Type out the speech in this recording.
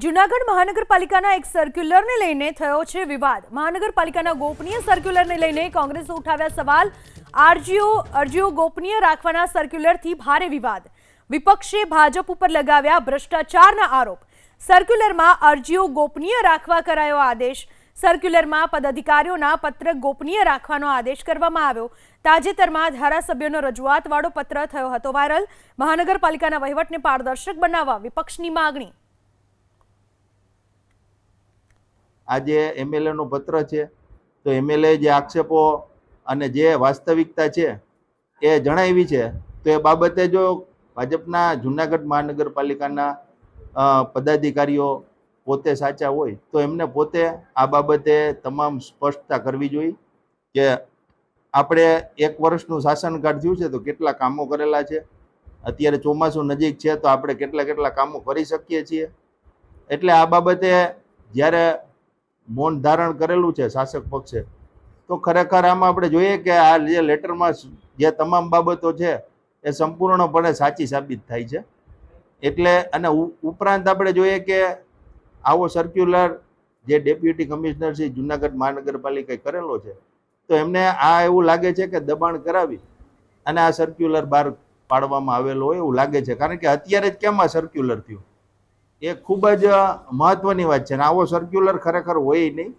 જૂનાગઢ મહાનગરપાલિકાના એક સર્ક્યુલરને લઈને થયો છે વિવાદ। મહાનગરપાલિકાના ગોપનીય સર્ક્યુલરને લઈને કોંગ્રેસે ઉઠાવ્યા સવાલ। અરજીઓ ગોપનીય રાખવાના સર્ક્યુલરથી ભારે વિવાદ। વિપક્ષે ભાજપ ઉપર લગાવ્યા ભ્રષ્ટાચારના આરોપ। સર્ક્યુલરમાં અરજીઓ ગોપનીય રાખવા કરાયો આદેશ। સર્ક્યુલરમાં પદાધિકારીઓના પત્ર ગોપનીય રાખવાનો આદેશ કરવામાં આવ્યો। તાજેતરમાં ધારાસભ્યોનો રજૂઆતવાળો પત્ર થયો હતો વાયરલ। મહાનગરપાલિકાના વહીવટને પારદર્શક બનાવવા વિપક્ષની માગણી। આજે એમએલએ નો પત્ર છે તો એમએલએ જે આક્ષેપો અને જે વાસ્તવિકતા છે એ જણાવી છે તો એ બાબતે જો ભાજપના જૂનાગઢ મહાનગરપાલિકાના પદાધિકારીઓ પોતે સાચા હોય તો એમને પોતે આ બાબતે તમામ સ્પષ્ટતા કરવી જોઈએ કે આપણે 1 વર્ષનું શાસનકાળ થયું છે તો કેટલા કામો કરેલા છે, અત્યારે ચોમાસું નજીક છે તો આપણે કેટલા કામો કરી શકીએ છીએ। એટલે આ બાબતે જ્યારે મૌન ધારણ કરેલું છે શાસક પક્ષે તો ખરેખર આમાં આપણે જોઈએ કે આ જે લેટરમાં જે તમામ બાબતો છે એ સંપૂર્ણપણે સાચી સાબિત થાય છે। એટલે અને ઉપરાંત આપણે જોઈએ કે આવો સર્ક્યુલર જે ડેપ્યુટી કમિશનર શ્રી જૂનાગઢ મહાનગરપાલિકાએ કરેલો છે તો એમને આ એવું લાગે છે કે દબાણ કરાવી અને આ સર્ક્યુલર બહાર પાડવામાં આવેલો હોય એવું લાગે છે। કારણ કે અત્યારે જ કેમ આ સર્ક્યુલર થયું એ ખૂબ જ મહત્વની વાત છે અને આવો સર્ક્યુલર ખરેખર હોય નહીં।